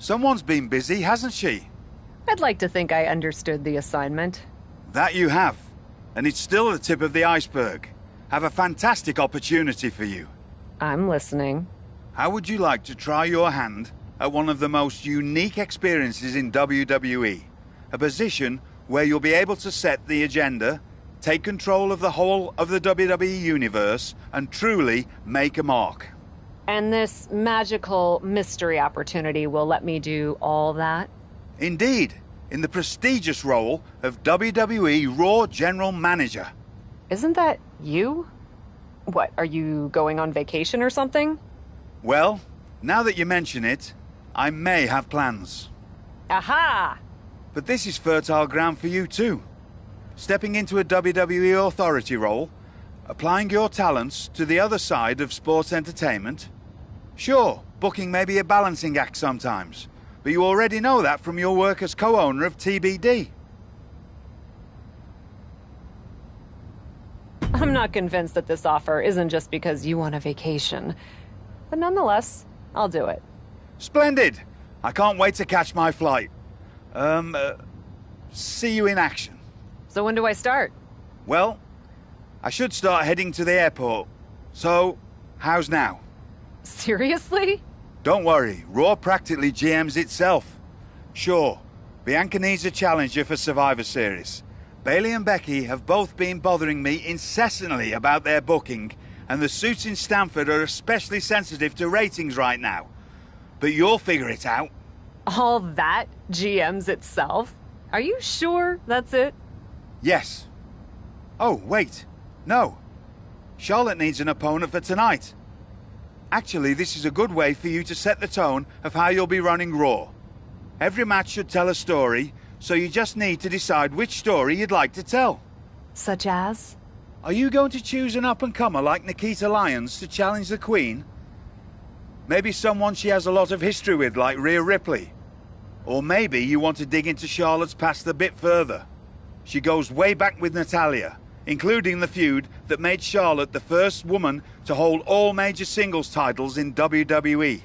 Someone's been busy, hasn't she? I'd like to think I understood the assignment. That you have. And it's still the tip of the iceberg. Have a fantastic opportunity for you. I'm listening. How would you like to try your hand at one of the most unique experiences in WWE? A position where you'll be able to set the agenda, take control of the whole of the WWE universe, and truly make a mark. And this magical mystery opportunity will let me do all that? Indeed, in the prestigious role of WWE Raw General Manager. Isn't that you? What, are you going on vacation or something? Well, now that you mention it, I may have plans. Aha! But this is fertile ground for you too. Stepping into a WWE authority role, applying your talents to the other side of sports entertainment. Sure, booking may be a balancing act sometimes, but you already know that from your work as co-owner of TBD. I'm not convinced that this offer isn't just because you want a vacation. But nonetheless, I'll do it. Splendid! I can't wait to catch my flight. See you in action. So when do I start? Well, I should start heading to the airport. So, how's now? Seriously? Don't worry, Raw practically GMs itself. Sure, Bianca needs a challenger for Survivor Series. Bayley and Becky have both been bothering me incessantly about their booking, and the suits in Stamford are especially sensitive to ratings right now. But you'll figure it out. All that GMs itself? Are you sure that's it? Yes. Oh, wait. No. Charlotte needs an opponent for tonight. Actually, this is a good way for you to set the tone of how you'll be running Raw. Every match should tell a story, so you just need to decide which story you'd like to tell. Such as? Are you going to choose an up-and-comer like Nikita Lyons to challenge the Queen? Maybe someone she has a lot of history with like Rhea Ripley. Or maybe you want to dig into Charlotte's past a bit further. She goes way back with Natalya, including the feud that made Charlotte the first woman to hold all major singles titles in WWE.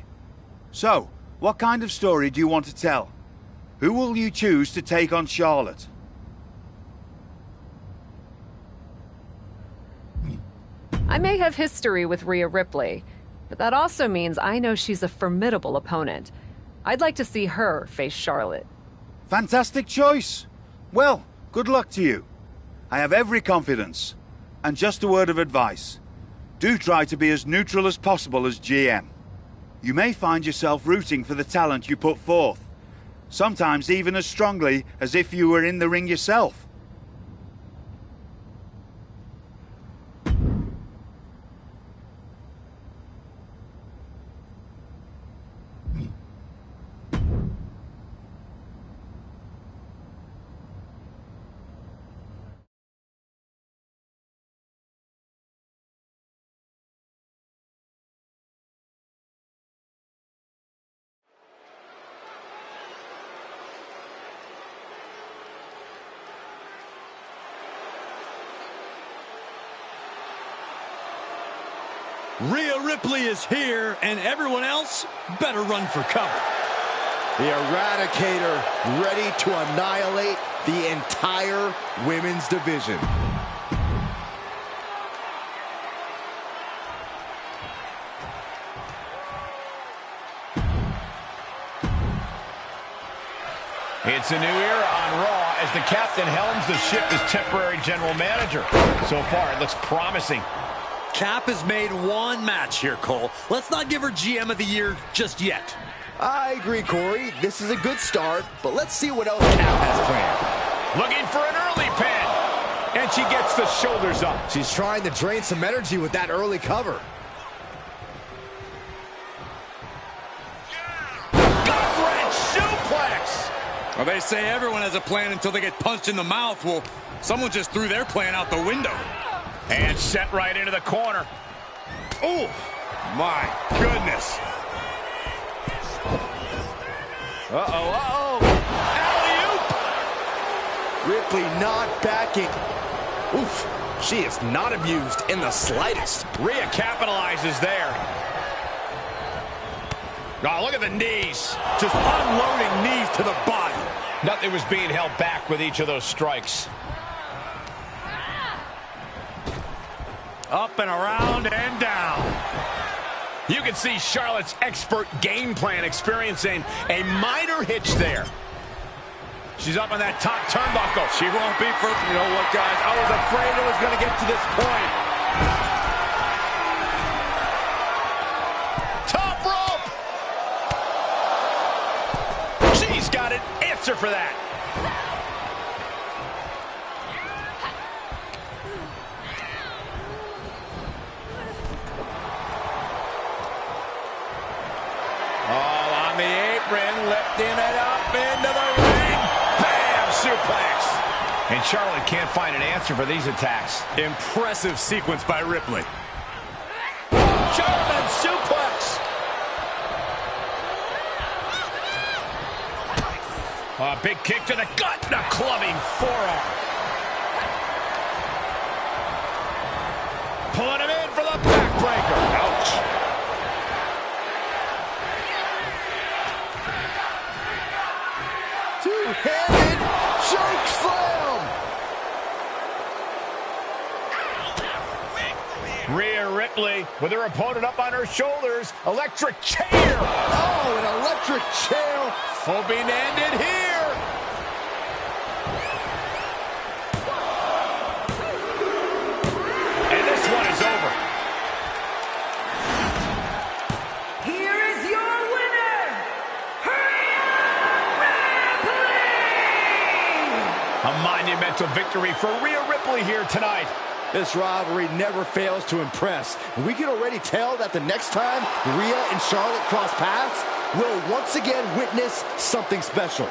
So, what kind of story do you want to tell? Who will you choose to take on Charlotte? I may have history with Rhea Ripley, but that also means I know she's a formidable opponent. I'd like to see her face Charlotte. Fantastic choice. Well, good luck to you. I have every confidence. And just a word of advice. Do try to be as neutral as possible as GM. You may find yourself rooting for the talent you put forth. Sometimes even as strongly as if you were in the ring yourself. Rhea Ripley is here, and everyone else better run for cover. The Eradicator ready to annihilate the entire women's division. It's a new era on Raw as the captain helms the ship as temporary general manager. So far, it looks promising. Cap has made one match here, Cole. Let's not give her GM of the year just yet. I agree, Corey. This is a good start, but let's see what else Cap has planned. Looking for an early pin. And she gets the shoulders up. She's trying to drain some energy with that early cover. Gut-wrench suplex. Well, they say everyone has a plan until they get punched in the mouth. Well, someone just threw their plan out the window. And set right into the corner. Oh, my goodness. Uh-oh. Alley-oop. Ripley not backing. Oof, she is not amused in the slightest. Rhea capitalizes there. Oh, look at the knees. Just unloading knees to the body. Nothing was being held back with each of those strikes. Up and around and down. You can see Charlotte's expert game plan experiencing a minor hitch there. She's up on that top turnbuckle. She won't be for... You know what, guys? I was afraid it was going to get to this point. Top rope! She's got an answer for that. All on the apron, lifting it up into the ring. Bam! Suplex. And Charlotte can't find an answer for these attacks. Impressive sequence by Ripley. German suplex. A big kick to the gut and a clubbing forearm. Pulling him in for the backbreaker. Ouch. Two-handed choke slam. Rhea Ripley with her opponent up on her shoulders. Electric chair. Oh, an electric chair. Hoping to end it here. And this one is over. Here is your winner, Rhea Ripley! A monumental victory for Rhea Ripley here tonight. This rivalry never fails to impress. And we can already tell that the next time Rhea and Charlotte cross paths, we'll once again witness something special.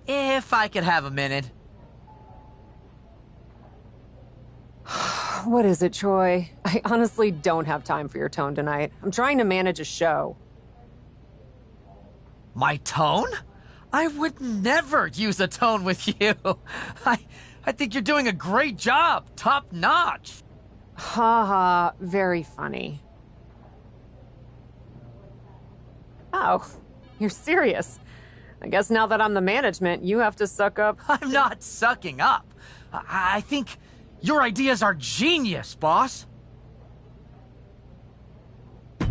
If I could have a minute. What is it, Troy? I honestly don't have time for your tone tonight. I'm trying to manage a show. My tone? I would never use a tone with you. I think you're doing a great job. Top notch. Ha ha, very funny. Oh, you're serious. I guess now that I'm the management, you have to suck up. I'm not sucking up. I think your ideas are genius, boss.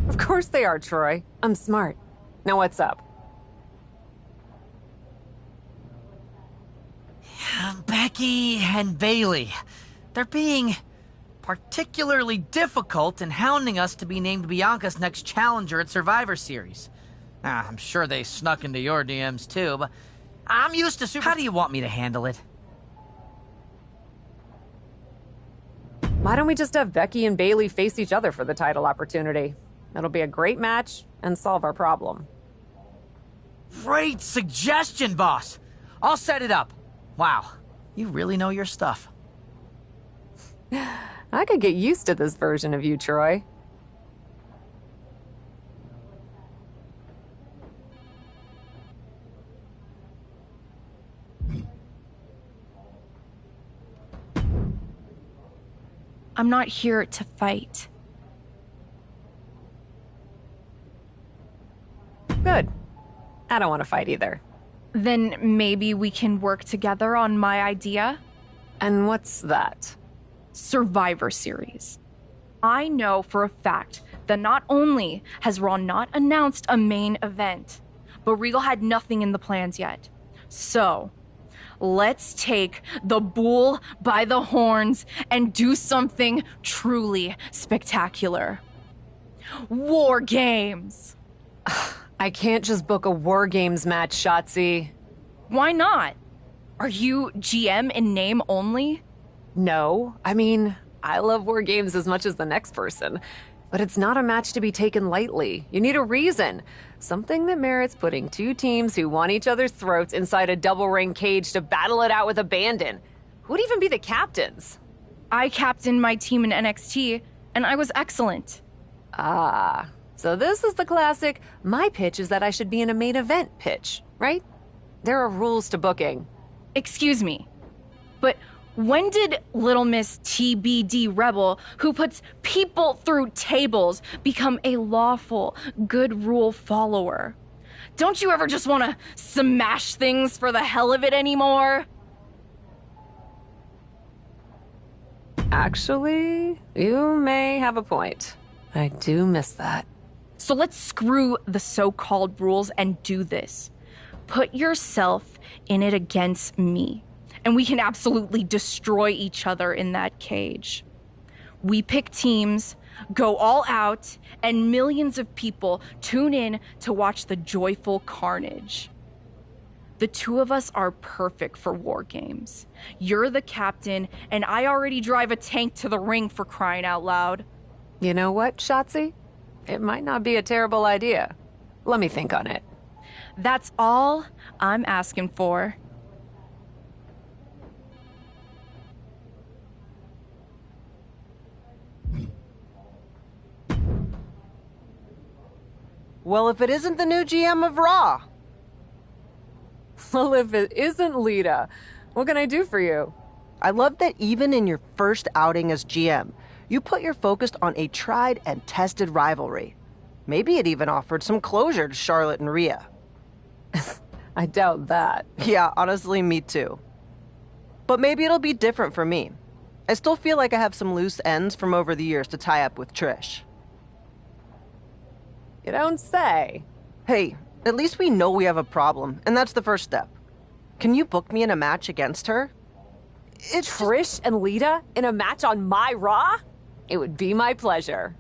Of course they are, Troy. I'm smart. Now what's up? Becky and Bailey. They're being particularly difficult in hounding us to be named Bianca's next challenger at Survivor Series. I'm sure they snuck into your DMs too, but I'm used to How do you want me to handle it? Why don't we just have Becky and Bailey face each other for the title opportunity? It'll be a great match and solve our problem. Great suggestion, boss. I'll set it up. Wow, you really know your stuff. I could get used to this version of you, Troy. I'm not here to fight. Good. I don't want to fight either. Then maybe we can work together on my idea? And what's that? Survivor Series. I know for a fact that not only has Raw not announced a main event, but Regal had nothing in the plans yet. So, let's take the bull by the horns and do something truly spectacular. War Games! I can't just book a War Games match, Shotzi. Why not? Are you GM in name only? No. I mean, I love War Games as much as the next person. But it's not a match to be taken lightly. You need a reason. Something that merits putting two teams who want each other's throats inside a double ring cage to battle it out with abandon. Who'd even be the captains? I captained my team in NXT, and I was excellent. Ah. So this is the classic, my pitch is that I should be in a main event pitch, right? There are rules to booking. Excuse me, but when did Little Miss TBD Rebel, who puts people through tables, become a lawful, good rule follower? Don't you ever just want to smash things for the hell of it anymore? Actually, you may have a point. I do miss that. So let's screw the so-called rules and do this. Put yourself in it against me, and we can absolutely destroy each other in that cage. We pick teams, go all out, and millions of people tune in to watch the joyful carnage. The two of us are perfect for War Games. You're the captain, and I already drive a tank to the ring, for crying out loud. You know what, Shotzi? It might not be a terrible idea. Let me think on it. That's all I'm asking for. Well, if it isn't the new GM of Raw. Well, if it isn't Lita, what can I do for you? I love that even in your first outing as GM, you put your focus on a tried and tested rivalry. Maybe it even offered some closure to Charlotte and Rhea. I doubt that. Yeah, honestly, me too. But maybe it'll be different for me. I still feel like I have some loose ends from over the years to tie up with Trish. You don't say. Hey, at least we know we have a problem, and that's the first step. Can you book me in a match against her? It's Trish and Lita in a match on my Raw? It would be my pleasure.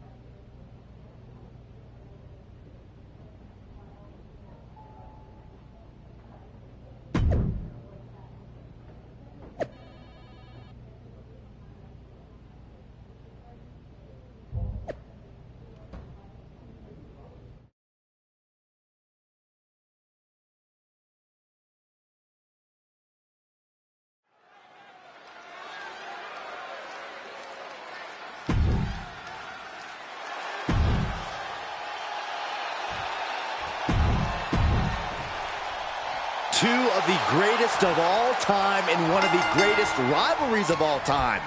Two of the greatest of all time and one of the greatest rivalries of all time.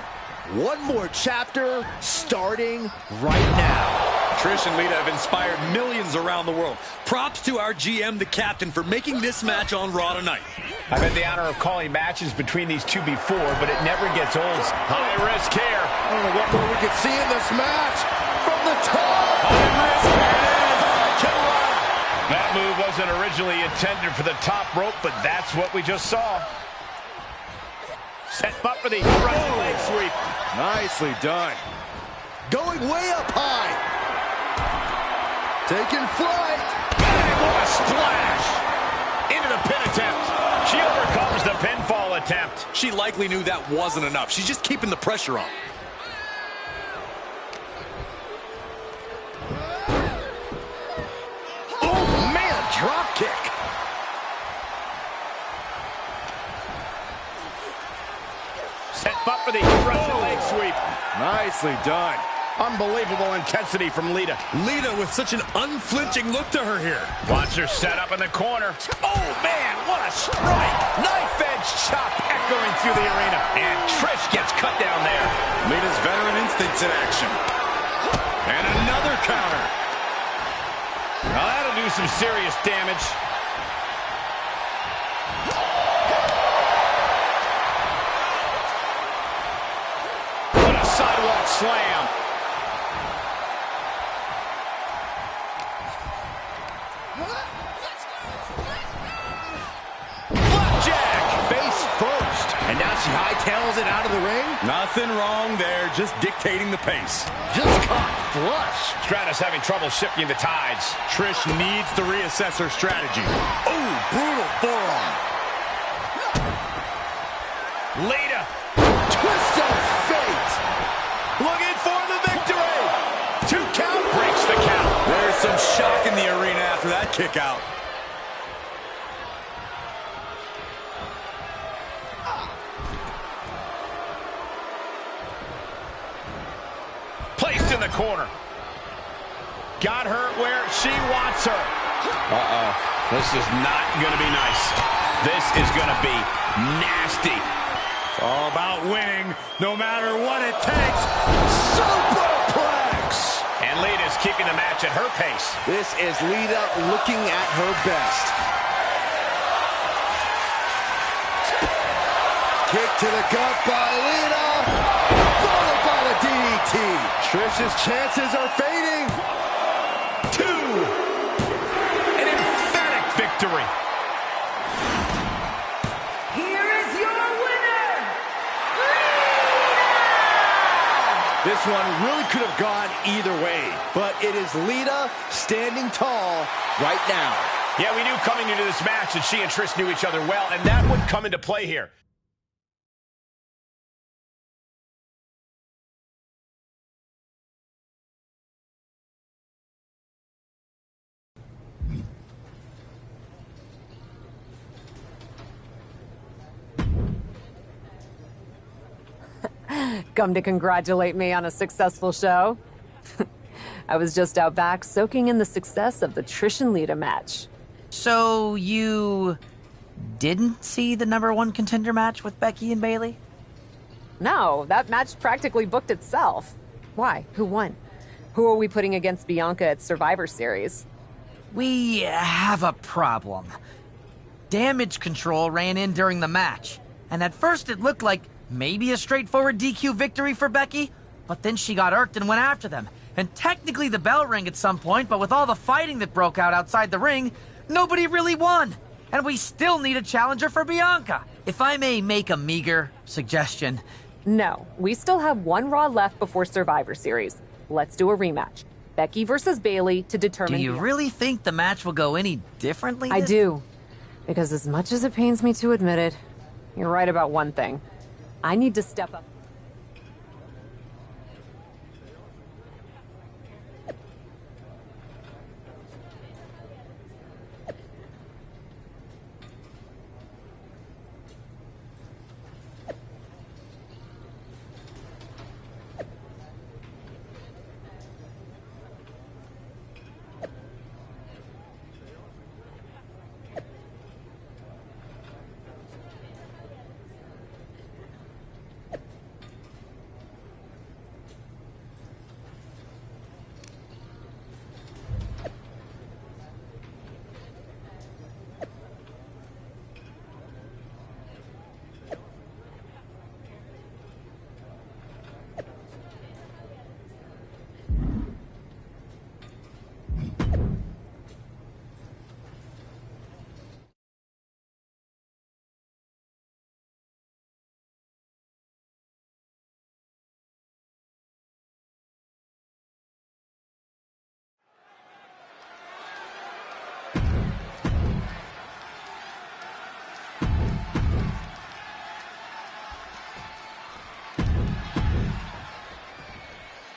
One more chapter starting right now. Trish and Lita have inspired millions around the world. Props to our GM, the captain, for making this match on Raw tonight. I've had the honor of calling matches between these two before, but it never gets old. High risk here. I don't know what more we could see in this match. From the top. High risk and killer. That move wasn't originally intended for the top rope, but that's what we just saw. Set up for the front leg sweep. Nicely done. Going way up high. Taking flight. Bang, what a splash. Into the pin attempt. She overcomes the pinfall attempt. She likely knew that wasn't enough. She's just keeping the pressure on. Oh, man, drop kick. Set up for the front leg sweep. Nicely done. Unbelievable intensity from Lita. Lita with such an unflinching look to her here. Watch her set up in the corner. Oh, man, what a strike. Knife-edge chop echoing through the arena. And Trish gets cut down there. Lita's veteran instincts in action. And another counter. Now that'll do some serious damage. What a sidewalk slam. Flapjack, face first. And now she hightails it out of the ring. Nothing wrong there, just dictating the pace. Just caught flush. Stratus having trouble shifting the tides. Trish needs to reassess her strategy. Oh, brutal forearm. Lita Twist of fate. looking for the victory. 2 count breaks the count. There's some shock in the arena after that kick out. Placed in the corner. Got her where she wants her. Uh-oh. This is not going to be nice. This is going to be nasty. It's all about winning, no matter what it takes. Superplex. And Lita's keeping the match at her pace. This is Lita looking at her best. Kick to the gut by Lita. Followed by the DDT. Trish's chances are fading. 2. An emphatic victory. Here is your winner, This one really could have gone either way, but it is Lita standing tall right now. Yeah, we knew coming into this match that she and Trish knew each other well, and that would come into play here. Come to congratulate me on a successful show? I was just out back soaking in the success of the Trish and Lita match. So you didn't see the #1 contender match with Becky and Bayley? No, that match practically booked itself. Why? Who won? Who are we putting against Bianca at Survivor Series? We have a problem. Damage control ran in during the match, and at first it looked like maybe a straightforward DQ victory for Becky, but then she got irked and went after them. And technically the bell rang at some point, but with all the fighting that broke out outside the ring, nobody really won. And we still need a challenger for Bianca. If I may make a meager suggestion. No, we still have one Raw left before Survivor Series. Let's do a rematch. Becky versus Bayley to determine... Do you really think the match will go any differently? I do. Because as much as it pains me to admit it, you're right about one thing. I need to step up.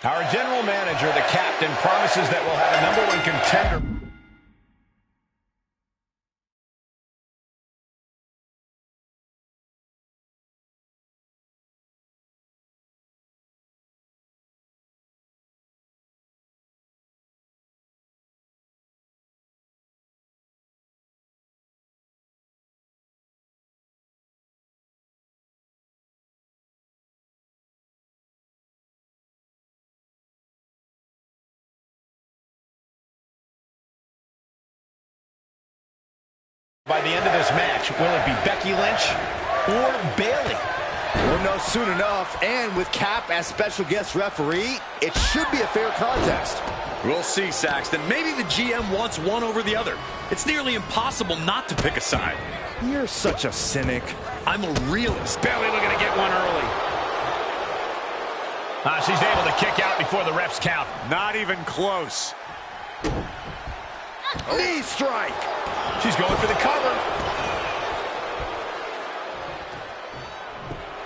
Our general manager, the captain, promises that we'll have a #1 contender. By the end of this match, will it be Becky Lynch or Bayley? We'll know soon enough, and with Cap as special guest referee, it should be a fair contest. We'll see, Saxton. Maybe the GM wants one over the other. It's nearly impossible not to pick a side. You're such a cynic. I'm a realist. Bayley looking to get one early. She's able to kick out before the refs count. Not even close. Knee strike. She's going for the cover.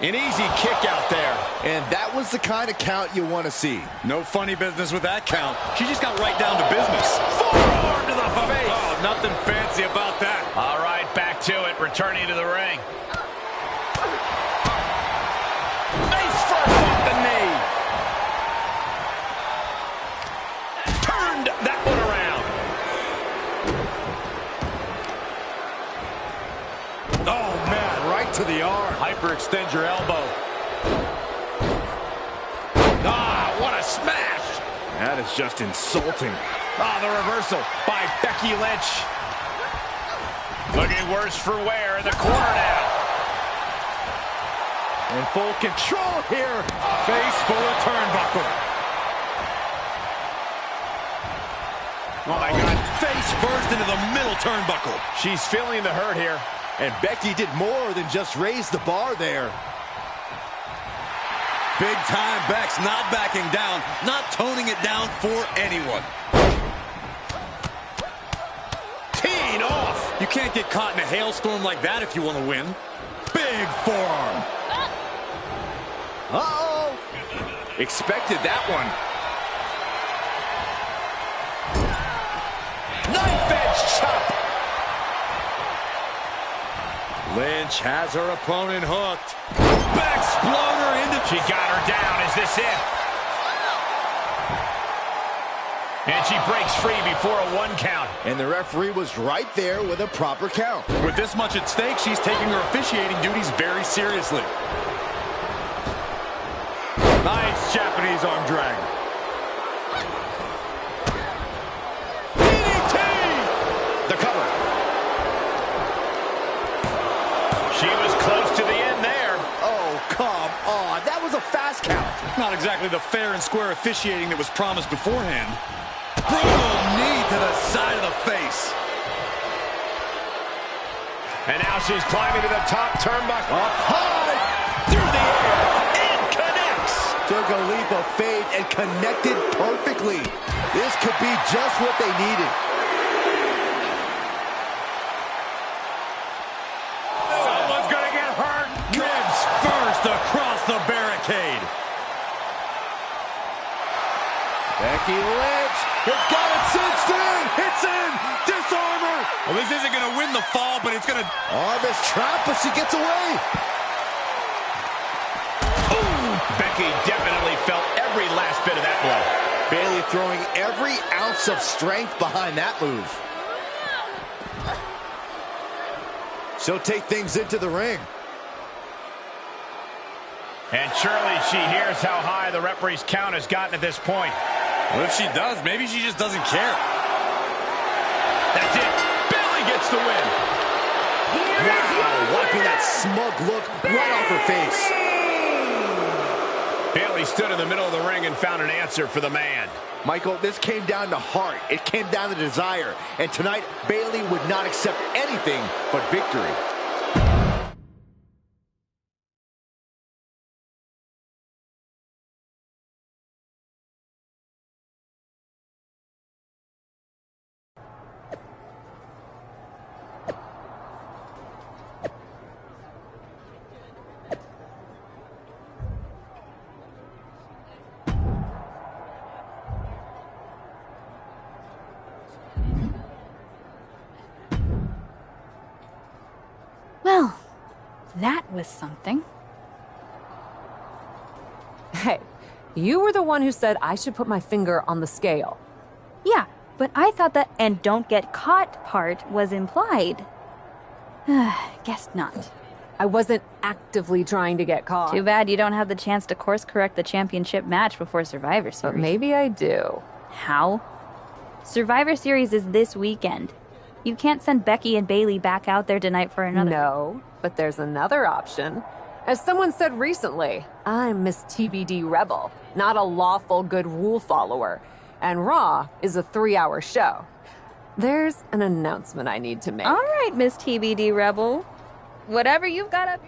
An easy kick out there. And that was the kind of count you want to see. No funny business with that count. She just got right down to business. Forearm to the face. Oh, nothing fancy about that. All right, back to it. Returning to the ring. Face first off the knee. Turned that one around. Oh, man, right to the arm. Hyperextend your elbow. What a smash. That is just insulting. The reversal by Becky Lynch. Looking worse for wear in the corner now. In full control here. Face full of turnbuckle. Oh, my God. Face first into the middle turnbuckle. She's feeling the hurt here. And Becky did more than just raise the bar there. Big time Beck's not backing down, not toning it down for anyone. Teeing off. You can't get caught in a hailstorm like that if you want to win. Big forearm. Uh-oh. Expected that one. Knife edge chop. Lynch has her opponent hooked. Backsploder into... She got her down. Is this it? And she breaks free before a 1 count. And the referee was right there with a proper count. With this much at stake, she's taking her officiating duties very seriously. Nice Japanese arm drag. DDT! The cover. She was close to the end there. Oh, come on. That was a fast count. Not exactly the fair and square officiating that was promised beforehand. Brutal knee to the side of the face. And now she's climbing to the top turnbuckle. Up high. Through the air. It connects. Took a leap of faith and connected perfectly. This could be just what they needed. Someone's gonna get hurt. Ribs first across the barricade. Becky Lynch has got it cinched in. It's in. Disarmer. Well, this isn't gonna win the fall, but it's gonna... Arm is trapped, but she gets away. Ooh, Becky definitely felt every last bit of that blow. Bayley throwing every ounce of strength behind that move. She'll take things into the ring. And surely she hears how high the referee's count has gotten at this point. Well, if she does, maybe she just doesn't care. That's it. Bayley gets the win. Wow, wiping that smug look right off her face. Bayley stood in the middle of the ring and found an answer for the man. Michael, this came down to heart. It came down to desire. And tonight, Bayley would not accept anything but victory. Well, that was something. Hey, you were the one who said I should put my finger on the scale. Yeah, but I thought that "and don't get caught" part was implied. Guess not. I wasn't actively trying to get caught. Too bad you don't have the chance to course correct the championship match before Survivor Series. But maybe I do. How? Survivor Series is this weekend. You can't send Becky and Bailey back out there tonight for another. No, but there's another option. As someone said recently, I'm Miss TBD Rebel, not a lawful good rule follower. And Raw is a 3-hour show. There's an announcement I need to make. All right, Miss TBD Rebel. Whatever you've got up.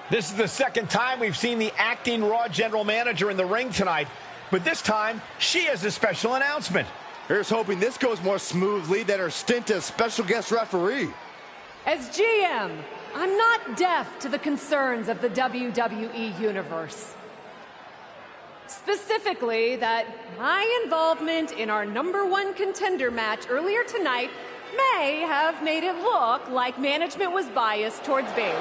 This is the second time we've seen the acting Raw general manager in the ring tonight, but this time she has a special announcement. Here's hoping this goes more smoothly than her stint as special guest referee. As GM, I'm not deaf to the concerns of the WWE Universe. Specifically, that my involvement in our #1 contender match earlier tonight may have made it look like management was biased towards Bailey.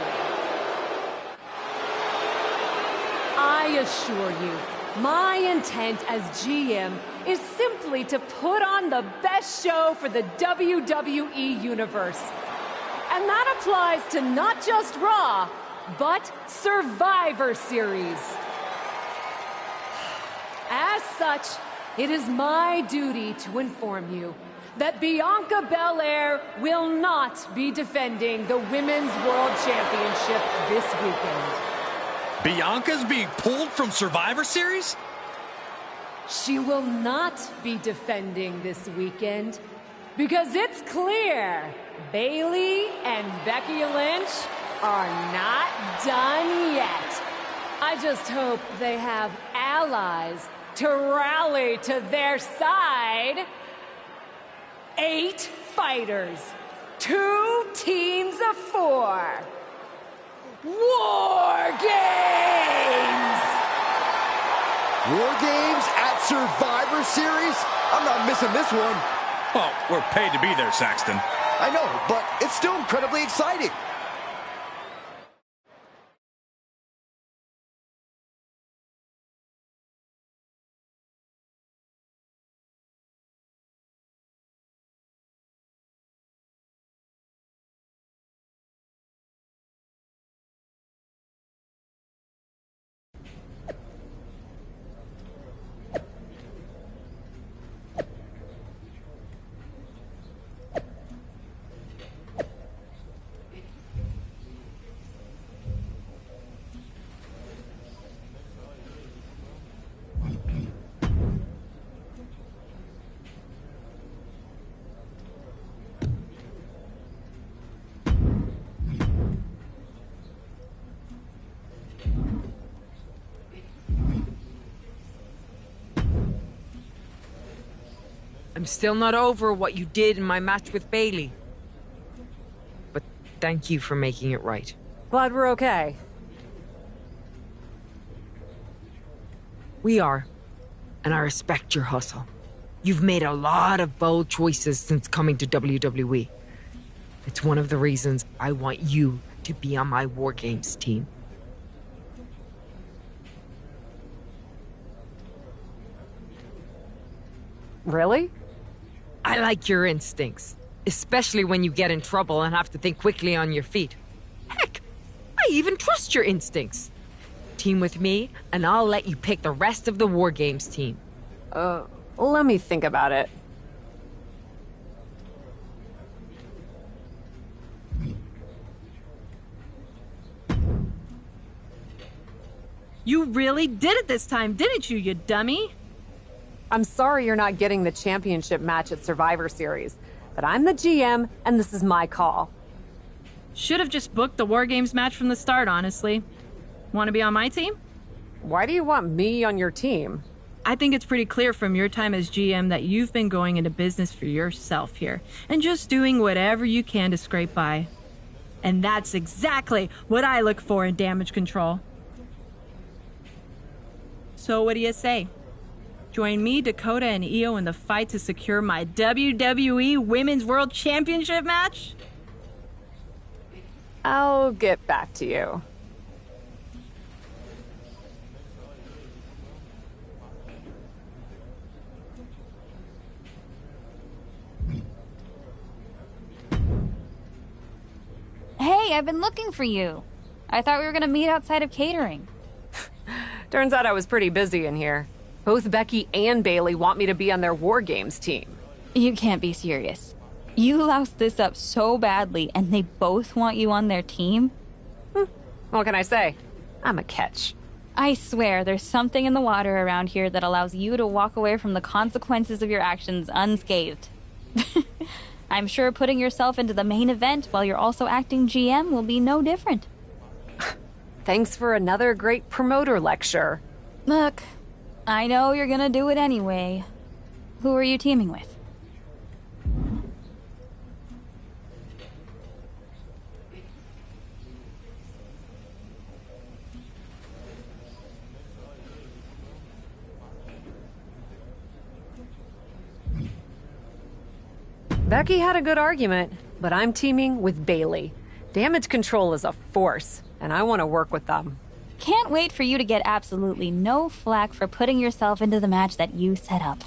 I assure you, my intent as GM is simply to put on the best show for the WWE Universe. And that applies to not just Raw, but Survivor Series. As such, it is my duty to inform you that Bianca Belair will not be defending the Women's World Championship this weekend. Bianca's being pulled from Survivor Series? She will not be defending this weekend because it's clear Bailey and Becky Lynch are not done yet. I just hope they have allies to rally to their side. 8 fighters, 2 teams of 4. War Games! War Games at Survivor Series? I'm not missing this one. Well, we're paid to be there, Saxton. I know, but it's still incredibly exciting. I'm still not over what you did in my match with Bailey. But thank you for making it right. Glad we're okay. We are. And I respect your hustle. You've made a lot of bold choices since coming to WWE. It's one of the reasons I want you to be on my War Games team. Really? I like your instincts, especially when you get in trouble and have to think quickly on your feet. Heck, I even trust your instincts. Team with me, and I'll let you pick the rest of the War Games team. Let me think about it. You really did it this time, didn't you, you dummy? I'm sorry you're not getting the championship match at Survivor Series, but I'm the GM, and this is my call. Should have just booked the War Games match from the start, honestly. Want to be on my team? Why do you want me on your team? I think it's pretty clear from your time as GM that you've been going into business for yourself here, and just doing whatever you can to scrape by. And that's exactly what I look for in damage control. So what do you say? Join me, Dakota, and Io in the fight to secure my WWE Women's World Championship match? I'll get back to you. I've been looking for you. I thought we were gonna meet outside of catering. Turns out I was pretty busy in here. Both Becky and Bailey want me to be on their War Games team. You can't be serious. You loused this up so badly, and they both want you on their team? What can I say? I'm a catch. I swear, there's something in the water around here that allows you to walk away from the consequences of your actions unscathed. I'm sure putting yourself into the main event while you're also acting GM will be no different. Thanks for another great promoter lecture. Look, I know you're gonna do it anyway. Who are you teaming with? Becky had a good argument, but I'm teaming with Bailey. Damage control is a force, and I want to work with them. Can't wait for you to get absolutely no flack for putting yourself into the match that you set up.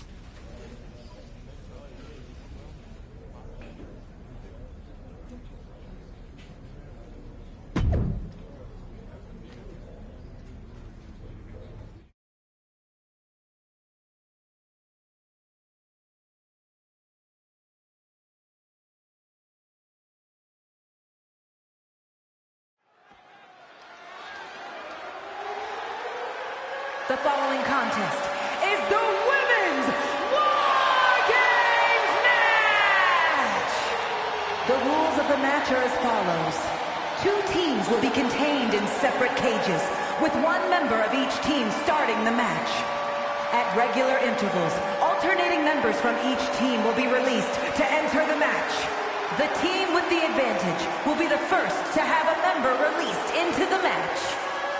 The following contest is the Women's War Games match! The rules of the match are as follows. 2 teams will be contained in separate cages, with 1 member of each team starting the match. At regular intervals, alternating members from each team will be released to enter the match. The team with the advantage will be the first to have a member released into the match.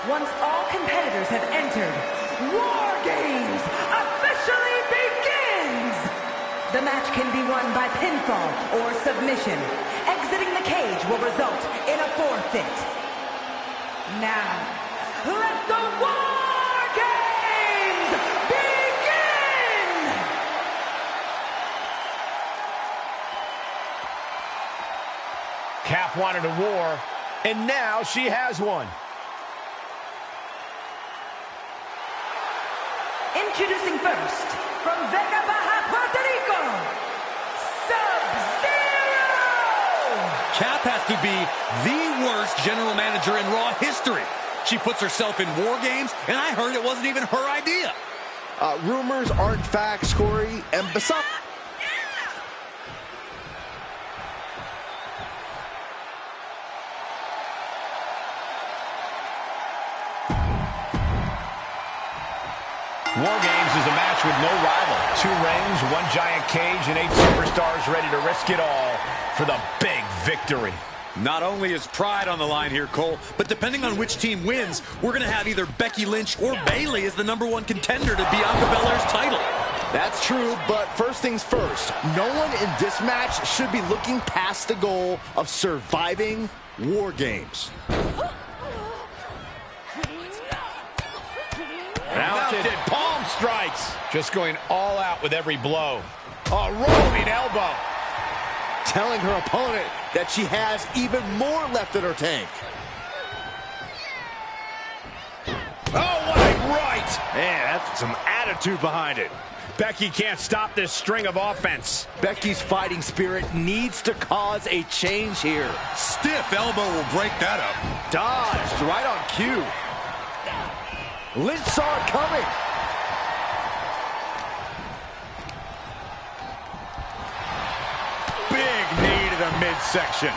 Once all competitors have entered, War Games officially begins! The match can be won by pinfall or submission. Exiting the cage will result in a forfeit. Now, let the War Games begin! Cap wanted a war, and now she has one. Introducing first, from Vega Baja, Puerto Rico, Sub-Zero! Cap has to be the worst general manager in Raw history. She puts herself in War Games, and I heard it wasn't even her idea. Rumors aren't facts, Corey, and besides... War Games is a match with no rival. 2 rings, 1 giant cage, and 8 superstars ready to risk it all for the big victory. Not only is pride on the line here, Cole, but depending on which team wins, we're going to have either Becky Lynch or Bailey as the #1 contender to Bianca Belair's title. That's true, but first things first, no one in this match should be looking past the goal of surviving War Games. Mounted palm strikes. Just going all out with every blow. A rolling elbow. Telling her opponent that she has even more left in her tank. Oh, what a right. Man, that's some attitude behind it. Becky can't stop this string of offense. Becky's fighting spirit needs to cause a change here. Stiff elbow will break that up. Dodged right on cue. Lynch saw it coming. Big knee to the midsection.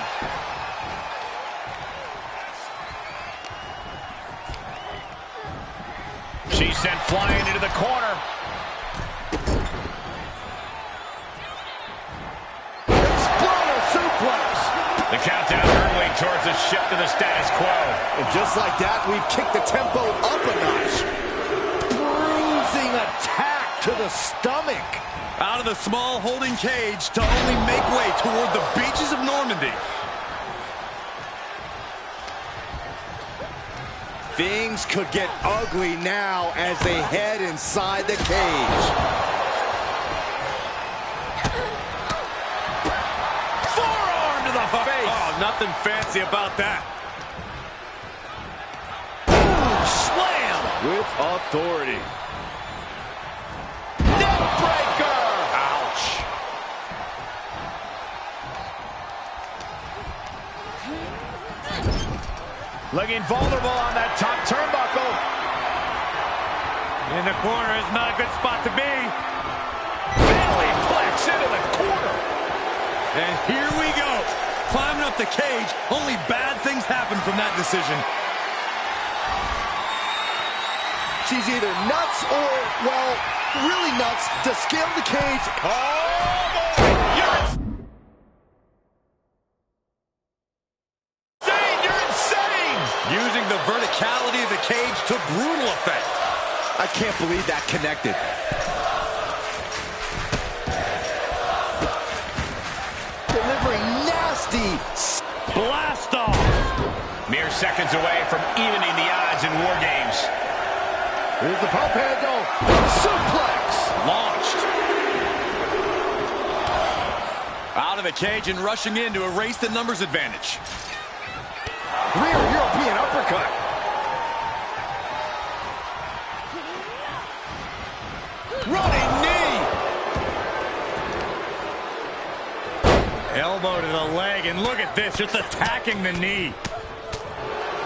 She's sent flying into the corner. Exploder suplex. The countdown hurtling towards a shift to the status quo. And just like that, we've kicked the tempo up a notch. Bruising attack to the stomach. Out of the small holding cage to only make way toward the beaches of Normandy. Things could get ugly now as they head inside the cage. Forearm to the face. Oh, not Nothing fancy about that. Slam! With authority. Neck breaker! Ouch. Looking vulnerable on that top turnbuckle. In the corner is not a good spot to be. Belly flex into the corner. And here we go. Climbing up the cage. Only bad things happen from that decision. She's either nuts or, well, really nuts to scale the cage. Oh, boy! You're insane! You're insane! Using the verticality of the cage to brutal effect. I can't believe that connected. Delivering nasty Blast off! mere seconds away from evening the odds in War Games. Here's the pump handle. Suplex. Launched. Out of the cage and rushing in to erase the numbers advantage. Rear European uppercut. Running knee! Elbow to the leg, and look at this, just attacking the knee.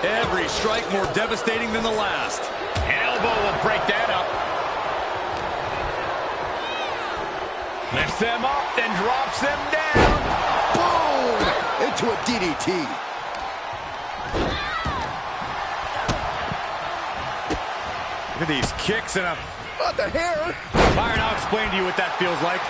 Every strike more devastating than the last. An elbow will break that up. Lifts them up, then drops them down. Boom! Into a DDT. Look at these kicks and a... Not the hair. Byron, I'll explain to you what that feels like.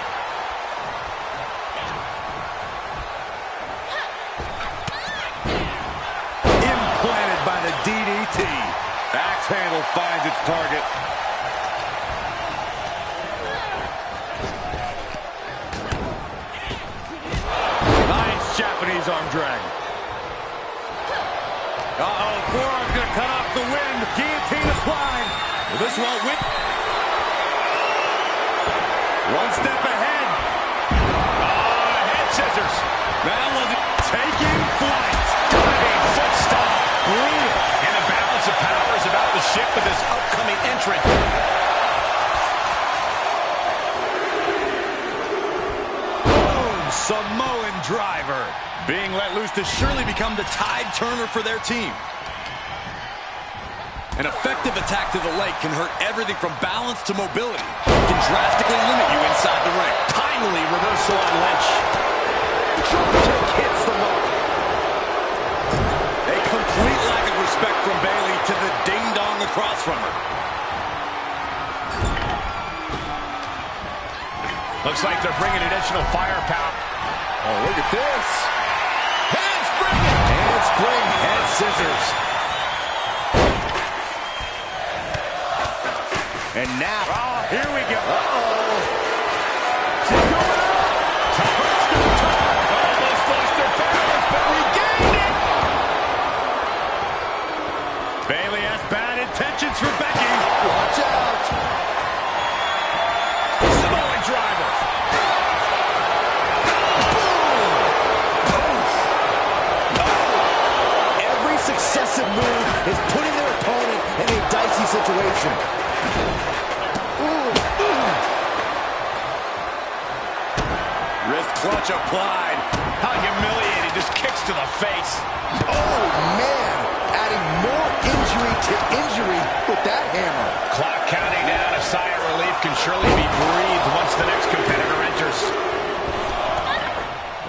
Implanted by the DDT. Axe handle finds its target. Nice Japanese arm drag. Uh-oh, forearm's gonna cut off the wind. Guillotine applied. Well, this won't win. One step ahead. Oh, head scissors. That wasn't taking flight. Diving foot stop. Brutal. And the balance of power is about to shift with this upcoming entrant. Boom, Samoan driver. Being let loose to surely become the tide turner for their team. An effective attack to the leg can hurt everything from balance to mobility. It can drastically limit you inside the ring. Timely reversal on Lynch. Kick hits the mark. A complete lack of respect from Bayley to the ding-dong across from her. Looks like they're bringing additional firepower. Oh, look at this. Handspring. Handspring, head scissors. And now. Oh, here we go. Uh-oh. She's going up. Touch to the top. Almost lost their balance, but regained it. Bayley has bad intentions for Becky. Watch out. Samoan driver. Every successive move is putting their opponent in a dicey situation. Wrist clutch applied. How humiliating. Just kicks to the face. Oh, man. Adding more injury to injury with that hammer. Clock counting down. A sigh of relief can surely be breathed once the next competitor enters.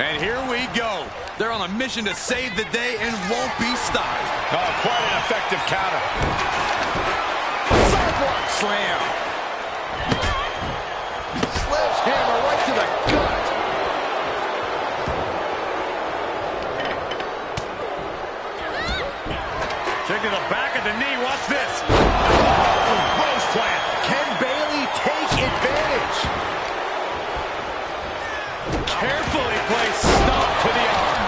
And here we go. They're on a mission to save the day and won't be stopped. Oh, quite an effective counter. Sidewalk slam. Sledgehammer right to the gut. Check to the back of the knee. Watch this. Rose plant. Can Bayley take advantage? Carefully placed stomp to the arm.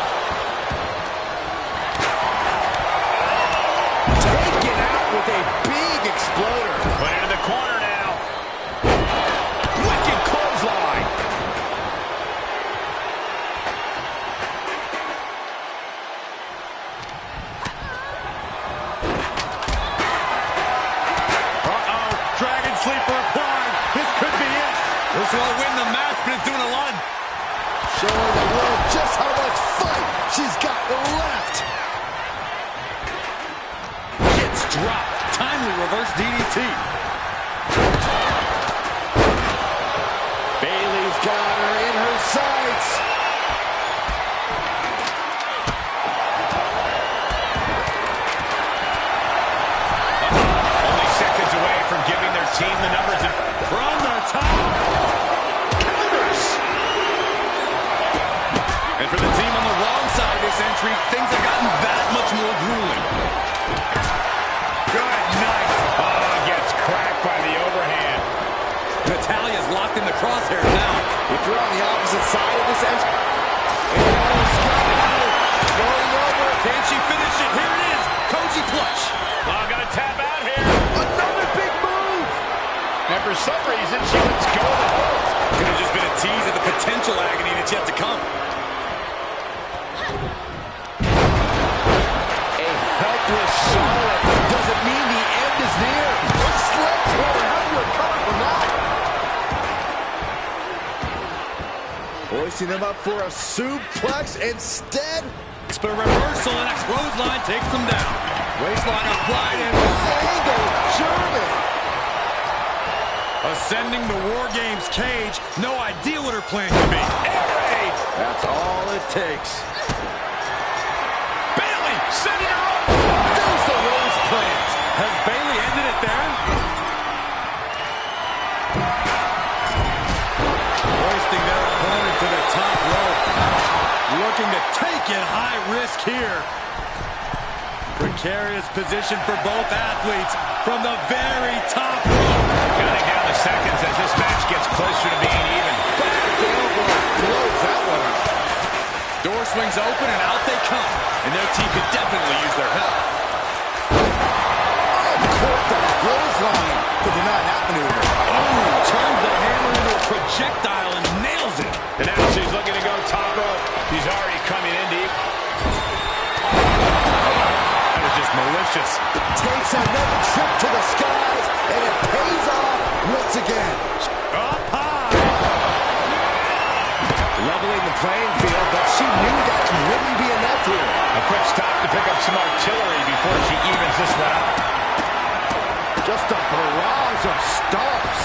Taken out with a big exploder. Put into the corner now. win the match, but it's doing a lot of... Showing the world just how much fight she's got left. Gets dropped. Timely reverse DDT. Bayley's got her in her sights. Only seconds away from giving their team the numbers From the top. counters. And for the team on the wrong side of this entry, things have gotten that much more grueling. Good night. Oh, gets cracked by the overhand. Natalia's locked in the crosshairs now. If you're on the opposite side of this entry, going over. Can she finish it? Here it is. Koji clutch. Oh, got to tap out here. Another big move. And for some reason, she lets go of the hold. Could have just been a tease of the potential agony that's yet to come. A helpless Charlotte doesn't mean the end is near. It's slipped for her. How do you recover from that? Hoisting them up for a suplex instead. It's the reversal, and next Roseline takes them down. Waistline applied and Angle German. ascending the War Games cage. No idea what her plan could be. Air raid. That's all it takes. Bayley sending her up. There's the Rose plant. Has Bayley ended it there? Hoisting their opponent to the top rope. Looking to take it high risk here. Precarious position for both athletes from the very top rope. Counting down the seconds as this match gets closer to being even. Blows that one up. Door swings open and out they come. And their team could definitely use their help. Caught the clothesline. That did not happen to her. Oh, turns the hammer into a projectile and nails it. And now she's looking to go top rope. She's already coming in deep. That was just malicious. Takes another trip to the skies, and it pays off once again. Up high. Leveling the playing field, but she knew that wouldn't be enough here. A quick stop to pick up some artillery before she evens this one out. Just a barrage of stomps.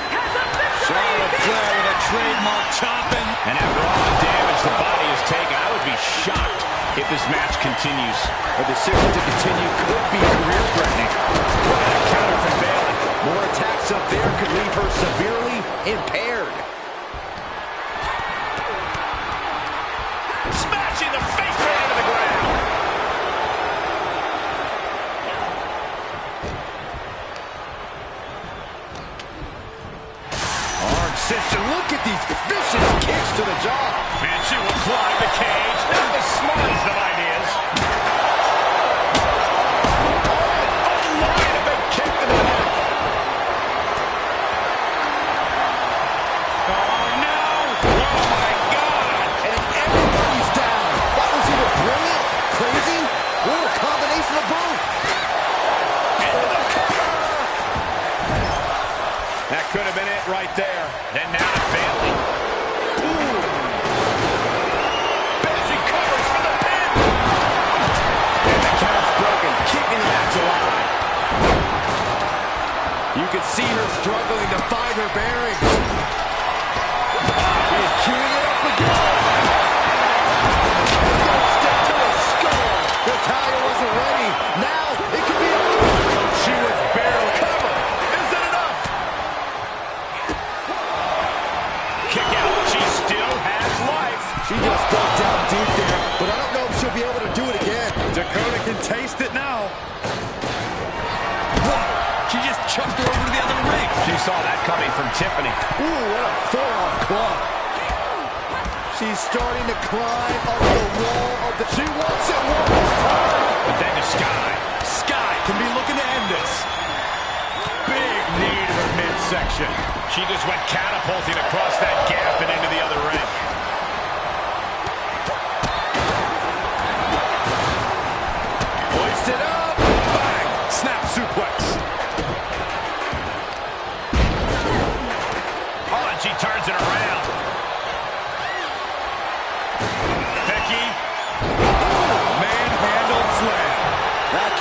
Charlotte Flair with a trademark chopping. And after all the damage the body has taken, I would be shocked if this match continues. A decision to continue could be career-threatening. What a counter from Bayley. More attacks up there could leave her severely impaired. Smashing the face right into the ground. Arm sister, look at these vicious kicks to the jaw. And she will climb the cage. Not the smartest of ideas. Oh, Lord, a big kick to the neck. Oh, no. Oh, my God. And everybody's down. That was either brilliant, crazy, or a combination of both. Into the cover. That could have been it right there. And now to Bayley. Ooh. She covers for the pin. And the count's broken, keeping the match alive. You can see her struggling to find her bearings. She's queuing it up again. Step to the skull. Natalia wasn't ready. Now it could be over. She was barely Cover. Is it enough? kick out. She still has life. She just dug down deep there, but I don't know if she'll be able to do it again. Dakota can taste it now. Whoa! She just chucked her over to the other ring. She saw that coming from Tiffany. Ooh, what a full-on club. She's starting to climb up the wall of the... She wants it one more time. But then to Sky. Sky can be looking to end this. Big knee to her midsection. She just went catapulting across that gap and into the other ring. Hoisted up.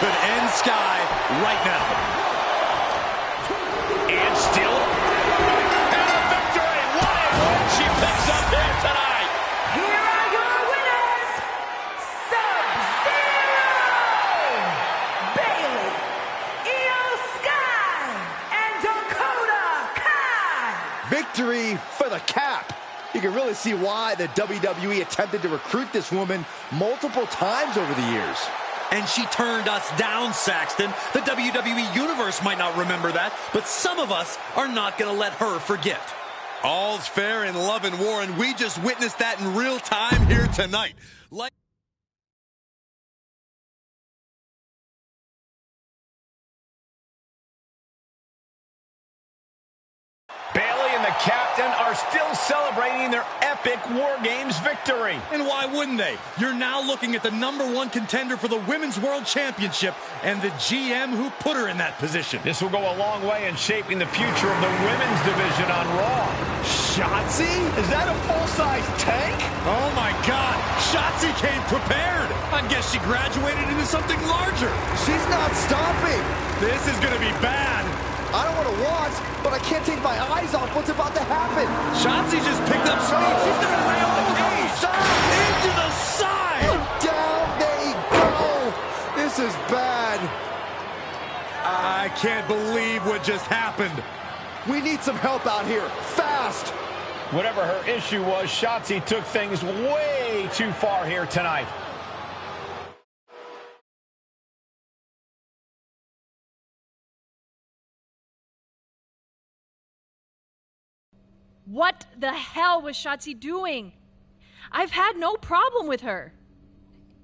could end Sky right now. And still. And a victory. What a win she picks up here tonight. Here are your winners, Sub-Zero, Bailey, Io Sky, and Dakota Kai. Victory for the cap. You can really see why the WWE attempted to recruit this woman multiple times over the years. And she turned us down, Saxton. The WWE Universe might not remember that, but some of us are not going to let her forget. All's fair in love and war, and we just witnessed that in real time here tonight. Bailey and the captain are still celebrating their epic War Games victory. And why wouldn't they? You're now looking at the #1 contender for the Women's World Championship and the GM who put her in that position. This will go a long way in shaping the future of the women's division on Raw. Shotzi? Is that a full-size tank? Oh my God, Shotzi came prepared. I guess she graduated into something larger. She's not stopping. This is going to be bad. I don't want to watch, but I can't take my eyes off what's about to happen. Shotzi just picked up speed. She's going to nail the cage. Into the side. Down they go. This is bad. I can't believe what just happened. We need some help out here. Fast. Whatever her issue was, Shotzi took things way too far here tonight. What the hell was Shotzi doing? I've had no problem with her.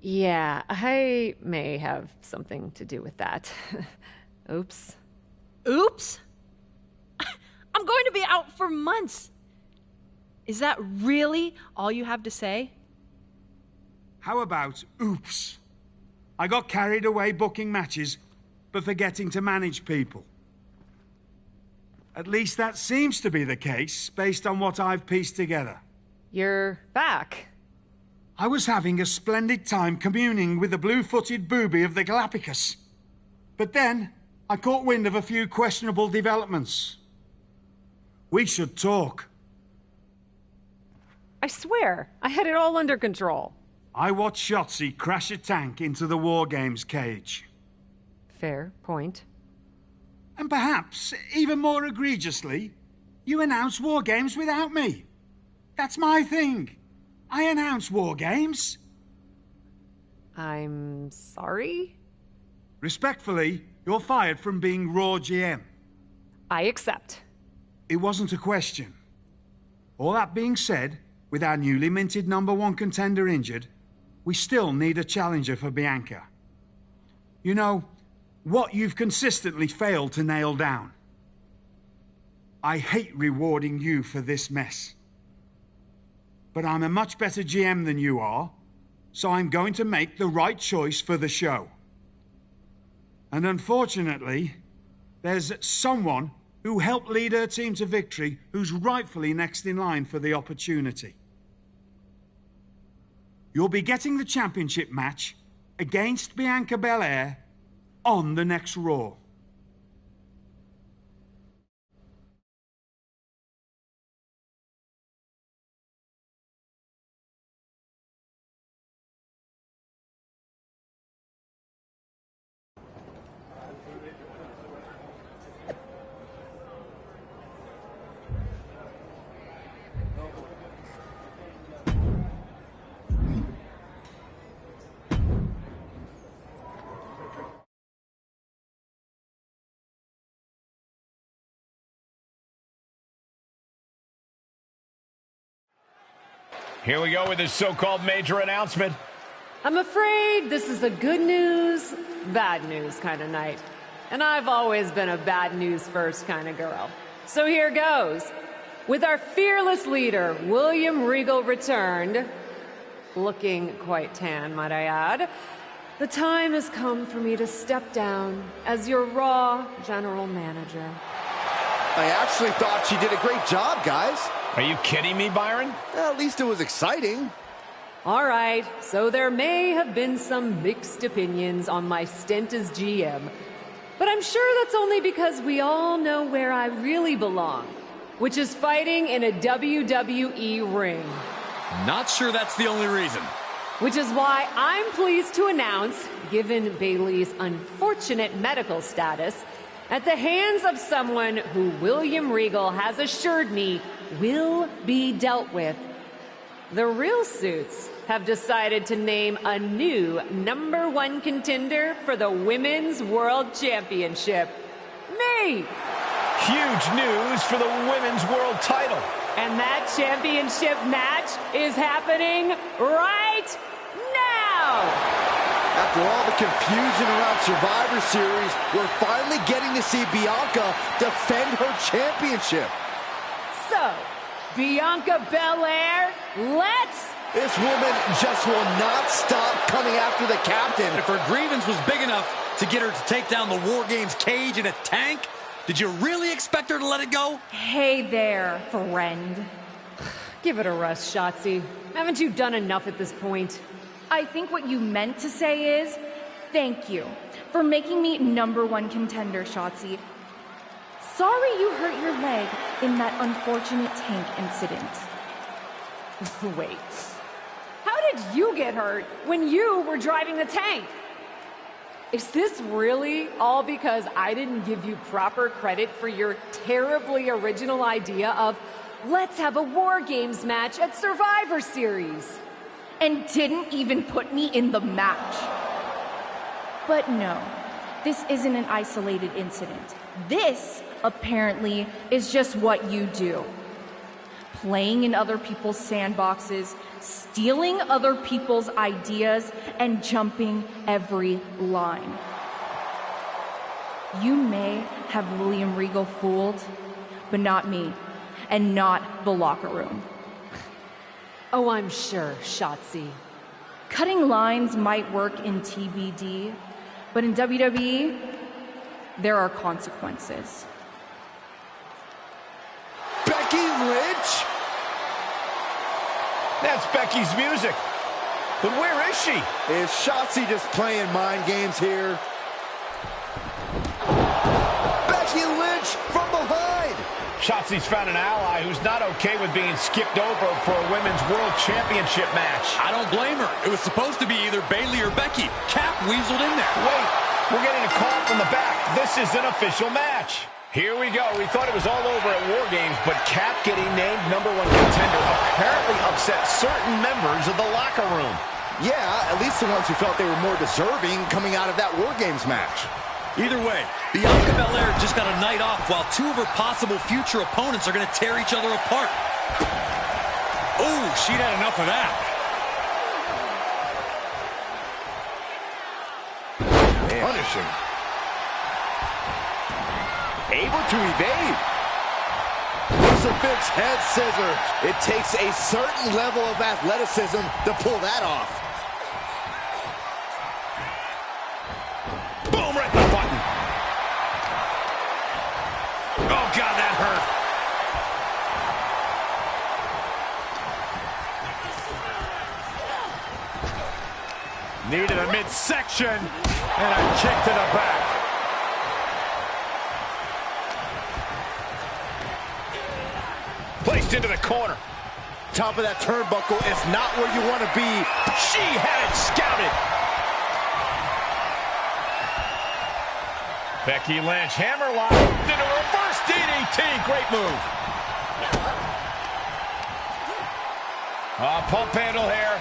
Yeah, I may have something to do with that. Oops. Oops? I'm going to be out for months. Is that really all you have to say? How about oops? I got carried away booking matches, but forgetting to manage people. At least that seems to be the case, based on what I've pieced together. You're back. I was having a splendid time communing with the blue-footed booby of the Galapagos. But then, I caught wind of a few questionable developments. We should talk. I swear, I had it all under control. I watched Shotzi crash a tank into the War Games cage. Fair point. And perhaps, even more egregiously, you announce War Games without me. That's my thing. I announce War Games. I'm sorry? Respectfully, you're fired from being Raw GM. I accept. It wasn't a question. All that being said, with our newly minted #1 contender injured, we still need a challenger for Bianca. You know, what you've consistently failed to nail down. I hate rewarding you for this mess. But I'm a much better GM than you are, so I'm going to make the right choice for the show. And unfortunately, there's someone who helped lead her team to victory who's rightfully next in line for the opportunity. You'll be getting the championship match against Bianca Belair on the next Raw. Here we go with this so-called major announcement. I'm afraid this is a good news, bad news kind of night. And I've always been a bad news first kind of girl. So here goes. With our fearless leader, William Regal, returned, looking quite tan, might I add, the time has come for me to step down as your Raw General Manager. I actually thought she did a great job, guys. Are you kidding me, Byron? At least it was exciting. All right, so there may have been some mixed opinions on my stint as GM, but I'm sure that's only because we all know where I really belong, which is fighting in a WWE ring. Not sure that's the only reason. Which is why I'm pleased to announce, given Bayley's unfortunate medical status, at the hands of someone who William Regal has assured me will be dealt with, the Real Suits have decided to name a new #1 contender for the Women's World Championship. Me! Huge news for the Women's World title. And that championship match is happening right now! After all the confusion around Survivor Series, we're finally getting to see Bianca defend her championship. So, Bianca Belair, let's... This woman just will not stop coming after the captain. If her grievance was big enough to get her to take down the War Games cage in a tank, did you really expect her to let it go? Hey there, friend. Give it a rest, Shotzi. Haven't you done enough at this point? I think what you meant to say is, thank you for making me #1 contender, Shotzi. Sorry you hurt your leg in that unfortunate tank incident. Wait. How did you get hurt when you were driving the tank? Is this really all because I didn't give you proper credit for your terribly original idea of let's have a War Games match at Survivor Series? And didn't even put me in the match. But no, this isn't an isolated incident. This, apparently, is just what you do. Playing in other people's sandboxes, stealing other people's ideas, and jumping every line. You may have William Regal fooled, but not me, and not the locker room. Oh, I'm sure, Shotzi. Cutting lines might work in TBD, but in WWE, there are consequences. Becky Lynch? That's Becky's music. But where is she? Is Shotzi just playing mind games here? Becky Lynch from behind! Shotzi's found an ally who's not okay with being skipped over for a Women's World Championship match. I don't blame her. It was supposed to be either Bayley or Becky. Cap weaseled in there. Wait, we're getting a call from the back. This is an official match. Here we go. We thought it was all over at War Games, but Cap getting named #1 contender apparently upset certain members of the locker room. Yeah, at least the ones who felt they were more deserving coming out of that War Games match. Either way, Bianca Belair just got a night off while two of her possible future opponents are going to tear each other apart. Oh, she'd had enough of that. Punishing. Able to evade. Crucifix head scissor. It takes a certain level of athleticism to pull that off. Boom, right in the button. Oh, God, that hurt. Needed a midsection and a kick to the back. Placed into the corner. Top of that turnbuckle is not where you want to be. She had it scouted. Becky Lynch, hammerlock into a reverse DDT. Great move. Pump handle here.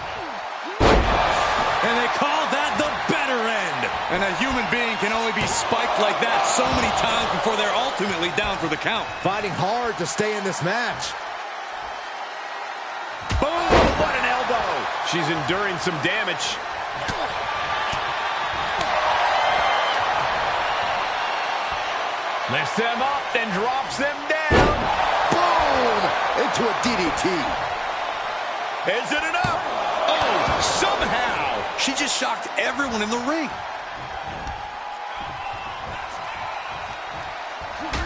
And they call that the better end. And a human being can only be spiked like that so many times before they're ultimately down for the count. Fighting hard to stay in this match. Boom! What an elbow. She's enduring some damage. Lifts them up, then drops them down. Boom! Into a DDT. Is it enough? Oh, somehow, she just shocked everyone in the ring.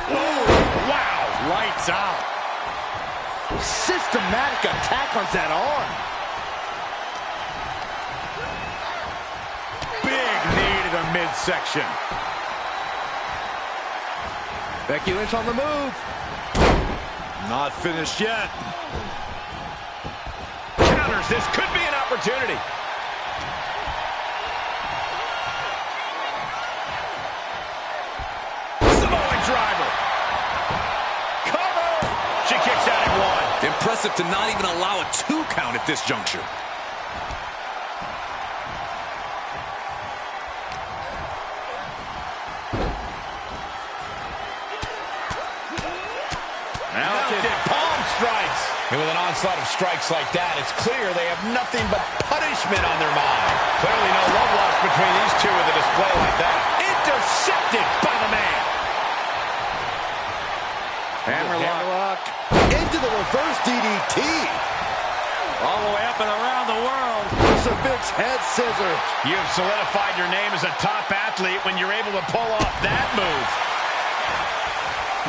Oh, wow. Lights out. Systematic attack on that arm. midsection. Becky Lynch on the move. Not finished yet. Counters. This could be an opportunity. Samoan driver. Cover. She kicks out at one. Impressive to not even allow a 2 count at this juncture. Palm strikes. And with an onslaught of strikes like that, it's clear they have nothing but punishment on their mind. Clearly no love lost between these two with a display like that. Intercepted by the man. Hammerlock. Into the reverse DDT. All the way up and around the world. Crucifix head scissors. You have solidified your name as a top athlete when you're able to pull off that move.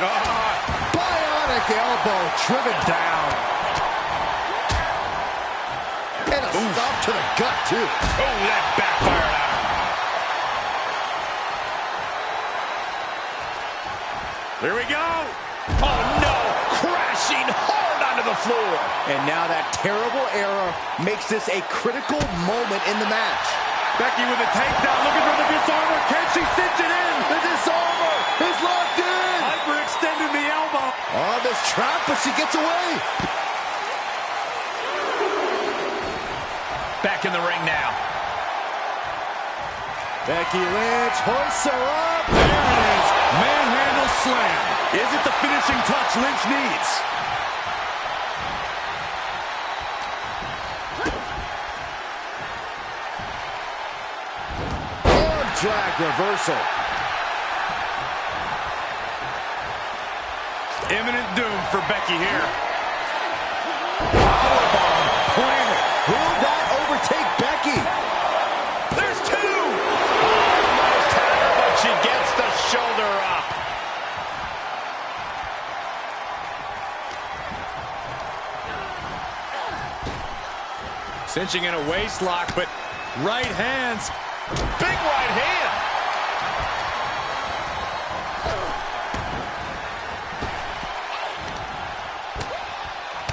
Bionic elbow driven down. And a stop to the gut, too. Oh, that backfired out. Here we go. Oh, no. Crashing hard onto the floor. And now that terrible error makes this a critical moment in the match. Becky with a takedown, looking for the disarmer. Can she cinch it in? The disarmer is locked in. Hyperextending the elbow. On this trap, but she gets away. Back in the ring now. Becky Lynch hoists her up. There it is. Manhandle slam. Is it the finishing touch Lynch needs? Arm drag reversal. Imminent doom for Becky here. Powerbomb planted. Will that overtake Becky? There's 2. Almost had her, but she gets the shoulder up. Cinching in a waist lock, but right hands. Big right hand.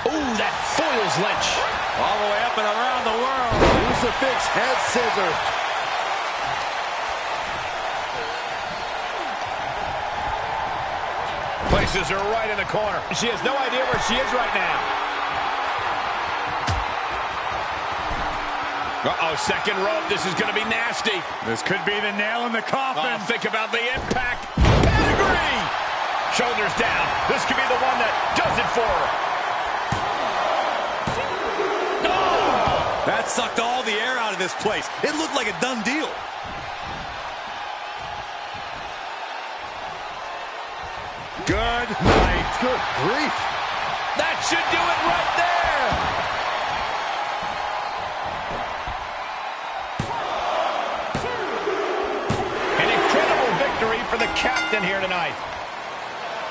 Ooh, that foils Lynch. All the way up and around the world. Crucifix head scissors. Places her right in the corner. She has no idea where she is right now. Uh-oh, second rope. This is going to be nasty. This could be the nail in the coffin. Oh, think about the impact. Pedigree! Shoulders down. This could be the one that does it for her. Oh! That sucked all the air out of this place. It looked like a done deal. Good night. Good grief. That should do it right there. An incredible victory for the captain here tonight.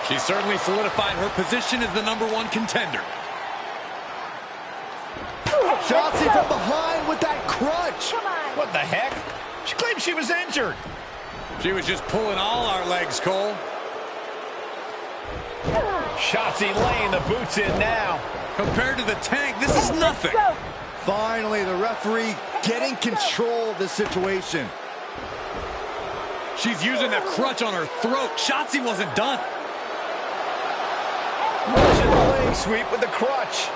She certainly solidified her position as the #1 contender. Shotzi from behind with that crutch. What the heck? She claimed she was injured. She was just pulling all our legs, Cole. Shotzi laying the boots in now. Compared to the Tank, this is nothing. Finally, the referee getting control of the situation. She's using the crutch on her throat. Shotzi wasn't done. Russian leg sweep with the crutch.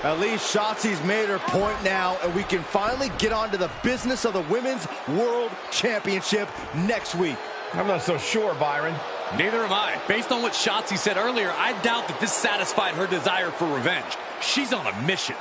At least Shotzi's made her point now, and we can finally get on to the business of the Women's World Championship next week. I'm not so sure, Byron. Neither am I. Based on what Shotzi said earlier, I doubt that this satisfied her desire for revenge. She's on a mission.